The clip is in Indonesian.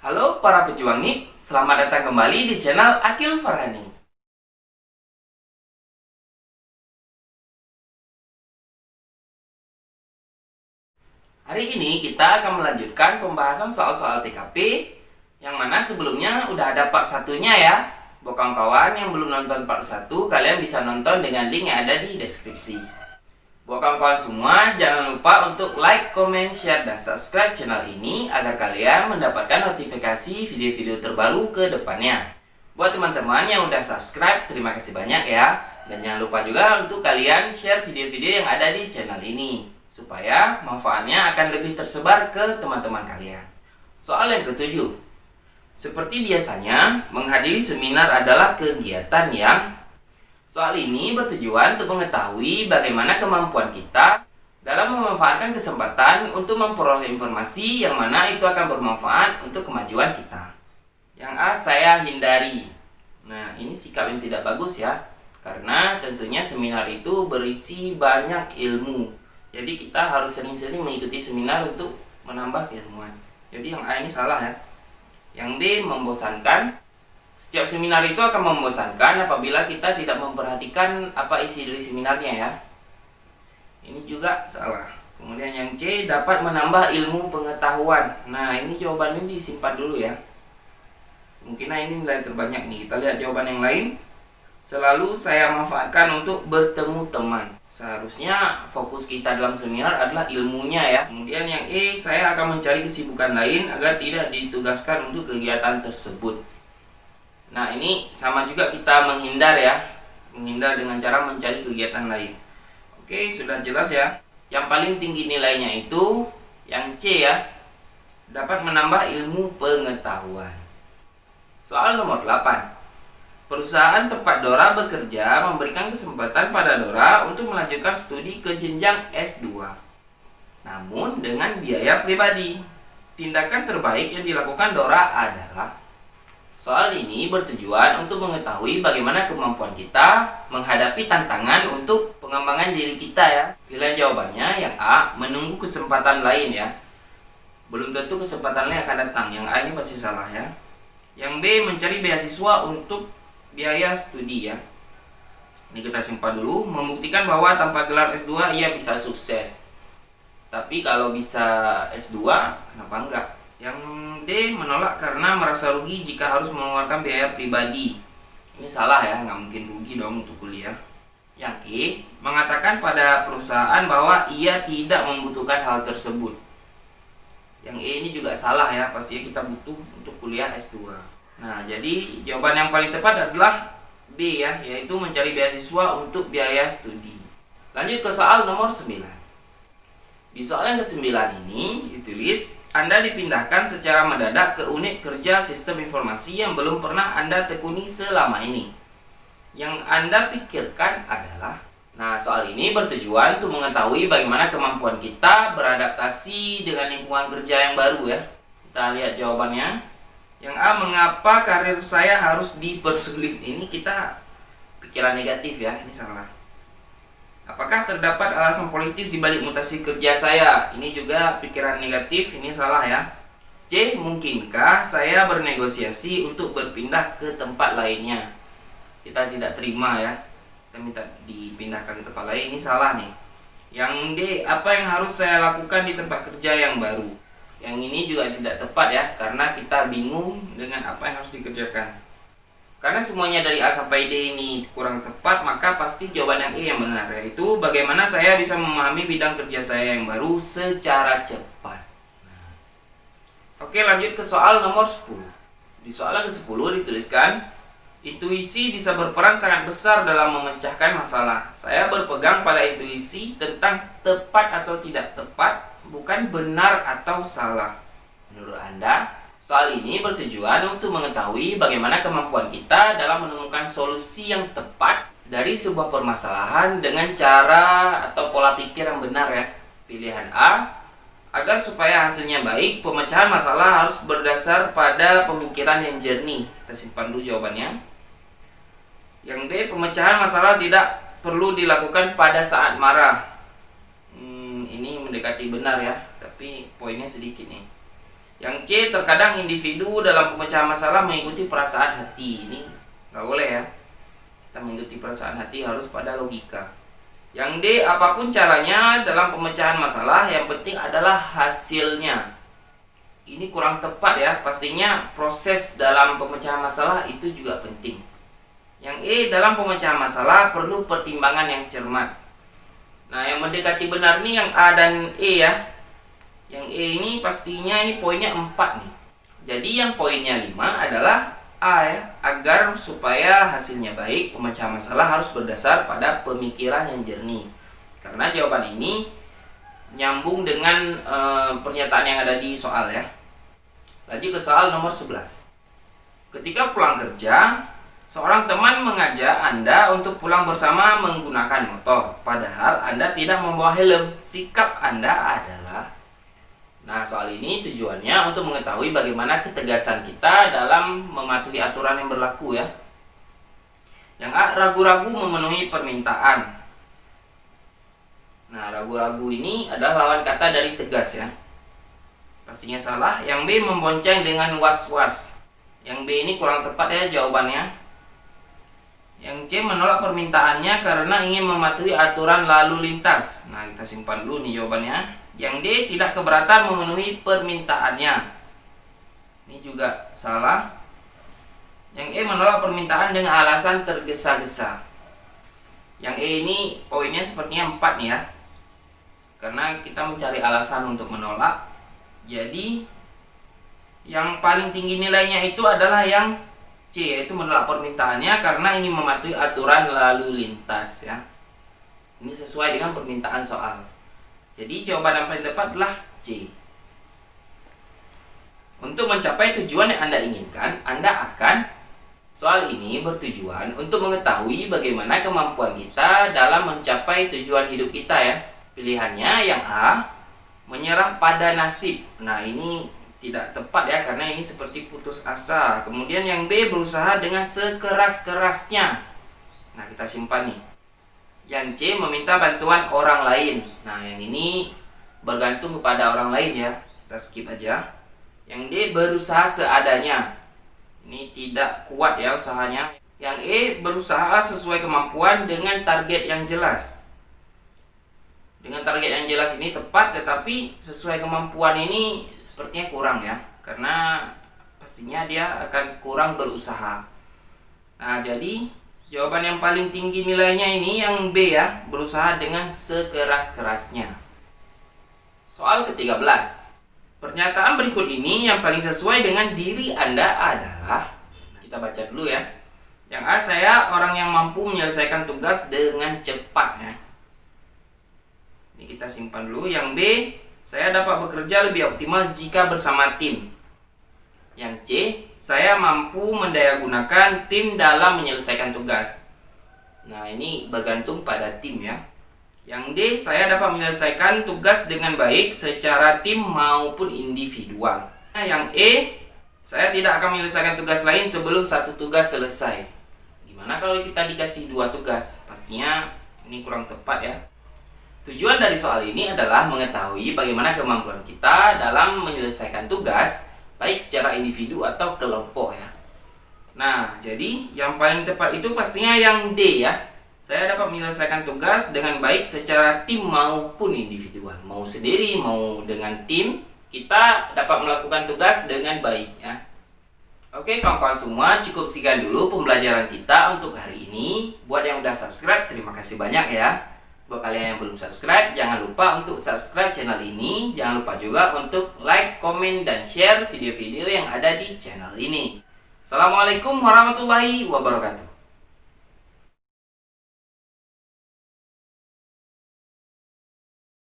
Halo para pejuang NIP, selamat datang kembali di channel Akil Farhani. Hari ini kita akan melanjutkan pembahasan soal-soal TKP yang mana sebelumnya udah ada part satunya ya. Buat kawan-kawan yang belum nonton part 1, kalian bisa nonton dengan link yang ada di deskripsi. Buat kawan-kawan semua, jangan lupa untuk like, comment, share, dan subscribe channel ini agar kalian mendapatkan notifikasi video-video terbaru ke depannya. Buat teman-teman yang udah subscribe, terima kasih banyak ya. Dan jangan lupa juga untuk kalian share video-video yang ada di channel ini, supaya manfaatnya akan lebih tersebar ke teman-teman kalian. Soal yang ketujuh. Seperti biasanya, menghadiri seminar adalah kegiatan yang soal ini bertujuan untuk mengetahui bagaimana kemampuan kita dalam memanfaatkan kesempatan untuk memperoleh informasi yang mana itu akan bermanfaat untuk kemajuan kita. Yang A, saya hindari. Nah, ini sikap yang tidak bagus ya, karena tentunya seminar itu berisi banyak ilmu. Jadi kita harus sering-sering mengikuti seminar untuk menambah keilmuan. Jadi yang A ini salah ya. Yang B, membosankan. Setiap seminar itu akan membosankan apabila kita tidak memperhatikan apa isi dari seminarnya ya. Ini juga salah. Kemudian yang C, dapat menambah ilmu pengetahuan. Nah, ini jawabannya disimpan dulu ya. Mungkin ini nilai terbanyak nih. Kita lihat jawaban yang lain. Selalu saya manfaatkan untuk bertemu teman. Seharusnya fokus kita dalam seminar adalah ilmunya ya. Kemudian yang E, saya akan mencari kesibukan lain agar tidak ditugaskan untuk kegiatan tersebut. Nah, ini sama juga kita menghindar ya. Menghindar dengan cara mencari kegiatan lain. Oke, sudah jelas ya. Yang paling tinggi nilainya itu yang C ya. Dapat menambah ilmu pengetahuan. Soal nomor 8. Perusahaan tempat Dora bekerja memberikan kesempatan pada Dora untuk melanjutkan studi ke jenjang S2. Namun dengan biaya pribadi. Tindakan terbaik yang dilakukan Dora adalah. Soal ini bertujuan untuk mengetahui bagaimana kemampuan kita menghadapi tantangan untuk pengembangan diri kita ya. Pilihan jawabannya yang A, menunggu kesempatan lain ya. Belum tentu kesempatan lain akan datang. Yang A ini pasti salah ya. Yang B, mencari beasiswa untuk biaya studi ya. Ini kita simpan dulu. Membuktikan bahwa tanpa gelar S2 ia bisa sukses. Tapi kalau bisa S2, kenapa enggak? Yang D, menolak karena merasa rugi jika harus mengeluarkan biaya pribadi. Ini salah ya, nggak mungkin rugi dong untuk kuliah. Yang E, mengatakan pada perusahaan bahwa ia tidak membutuhkan hal tersebut. Yang E ini juga salah ya, pastinya kita butuh untuk kuliah S2. Nah, jadi jawaban yang paling tepat adalah B ya, yaitu mencari beasiswa untuk biaya studi. Lanjut ke soal nomor 9. Di soal yang ke-9 ini ditulis, Anda dipindahkan secara mendadak ke unit kerja sistem informasi yang belum pernah Anda tekuni selama ini. Yang Anda pikirkan adalah, nah soal ini bertujuan untuk mengetahui bagaimana kemampuan kita beradaptasi dengan lingkungan kerja yang baru ya. Kita lihat jawabannya. Yang A, mengapa karir saya harus dipersulit? Ini kita pikiran negatif ya, ini salah. Apakah terdapat alasan politis di balik mutasi kerja saya? Ini juga pikiran negatif, ini salah ya. C, mungkinkah saya bernegosiasi untuk berpindah ke tempat lainnya? Kita tidak terima ya. Kita minta dipindahkan ke tempat lain, ini salah nih. Yang D, apa yang harus saya lakukan di tempat kerja yang baru? Yang ini juga tidak tepat ya, karena kita bingung dengan apa yang harus dikerjakan. Karena semuanya dari A sampai D ini kurang tepat, maka pasti jawaban yang E yang benar, yaitu bagaimana saya bisa memahami bidang kerja saya yang baru secara cepat. Oke, lanjut ke soal nomor 10. Di soal yang ke-10 dituliskan, intuisi bisa berperan sangat besar dalam memecahkan masalah. Saya berpegang pada intuisi tentang tepat atau tidak tepat, bukan benar atau salah. Menurut Anda, soal ini bertujuan untuk mengetahui bagaimana kemampuan kita dalam menemukan solusi yang tepat dari sebuah permasalahan dengan cara atau pola pikir yang benar ya. Pilihan A, agar supaya hasilnya baik, pemecahan masalah harus berdasar pada pemikiran yang jernih. Kita simpan dulu jawabannya. Yang B, pemecahan masalah tidak perlu dilakukan pada saat marah. Ini mendekati benar ya, tapi poinnya sedikit nih. Yang C, terkadang individu dalam pemecahan masalah mengikuti perasaan hati. Ini nggak boleh ya. Kita mengikuti perasaan hati, harus pada logika. Yang D, apapun caranya dalam pemecahan masalah, yang penting adalah hasilnya. Ini kurang tepat ya. Pastinya proses dalam pemecahan masalah itu juga penting. Yang E, dalam pemecahan masalah perlu pertimbangan yang cermat. Nah, yang mendekati benar nih yang A dan E ya. Yang E ini pastinya ini poinnya 4 nih. Jadi yang poinnya 5 adalah A ya. Agar supaya hasilnya baik, pemecahan masalah harus berdasar pada pemikiran yang jernih. Karena jawaban ini nyambung dengan pernyataan yang ada di soal ya. Lanjut ke soal nomor 11. Ketika pulang kerja, seorang teman mengajak Anda untuk pulang bersama menggunakan motor. Padahal Anda tidak membawa helm. Sikap Anda adalah... Nah, soal ini tujuannya untuk mengetahui bagaimana ketegasan kita dalam mematuhi aturan yang berlaku ya. Yang A, ragu-ragu memenuhi permintaan. Nah, ragu-ragu ini adalah lawan kata dari tegas ya. Pastinya salah. Yang B, membonceng dengan was-was. Yang B ini kurang tepat ya jawabannya. Yang C, menolak permintaannya karena ingin mematuhi aturan lalu lintas. Nah, kita simpan dulu nih jawabannya. Yang D, tidak keberatan memenuhi permintaannya. Ini juga salah. Yang E, menolak permintaan dengan alasan tergesa-gesa. Yang E ini poinnya sepertinya 4 nih ya. Karena kita mencari alasan untuk menolak. Jadi yang paling tinggi nilainya itu adalah yang C, yaitu menolak permintaannya karena ingin mematuhi aturan lalu lintas ya. Ini sesuai dengan permintaan soal. Jadi jawaban yang paling tepat adalah C. Untuk mencapai tujuan yang Anda inginkan, Anda akan... Soal ini bertujuan untuk mengetahui bagaimana kemampuan kita dalam mencapai tujuan hidup kita ya. Pilihannya yang A, menyerah pada nasib. Nah, ini tidak tepat ya, karena ini seperti putus asa. Kemudian yang B, berusaha dengan sekeras-kerasnya. Nah, kita simpan nih. Yang C, meminta bantuan orang lain. Nah, yang ini bergantung kepada orang lain ya. Kita skip aja. Yang D, berusaha seadanya. Ini tidak kuat ya usahanya. Yang E, berusaha sesuai kemampuan dengan target yang jelas. Dengan target yang jelas ini tepat, tetapi sesuai kemampuan ini sepertinya kurang ya. Karena pastinya dia akan kurang berusaha. Nah, jadi jawaban yang paling tinggi nilainya ini yang B ya, berusaha dengan sekeras-kerasnya. Soal ke-13. Pernyataan berikut ini yang paling sesuai dengan diri Anda adalah... Kita baca dulu ya. Yang A, saya orang yang mampu menyelesaikan tugas dengan cepat ya. Ini kita simpan dulu. Yang B, saya dapat bekerja lebih optimal jika bersama tim. Yang C, saya mampu mendayagunakan tim dalam menyelesaikan tugas. Nah, ini bergantung pada tim ya. Yang D, saya dapat menyelesaikan tugas dengan baik secara tim maupun individual. Nah, yang E, saya tidak akan menyelesaikan tugas lain sebelum satu tugas selesai. Gimana kalau kita dikasih 2 tugas? Pastinya ini kurang tepat ya. Tujuan dari soal ini adalah mengetahui bagaimana kemampuan kita dalam menyelesaikan tugas, baik secara individu atau kelompok ya. Nah, jadi yang paling tepat itu pastinya yang D ya. Saya dapat menyelesaikan tugas dengan baik secara tim maupun individual. Mau sendiri, mau dengan tim, kita dapat melakukan tugas dengan baik ya. Oke kawan-kawan semua, cukup sekian dulu pembelajaran kita untuk hari ini. Buat yang udah subscribe, terima kasih banyak ya. Buat kalian yang belum subscribe, jangan lupa untuk subscribe channel ini. Jangan lupa juga untuk like, komen, dan share video-video yang ada di channel ini. Assalamualaikum warahmatullahi wabarakatuh.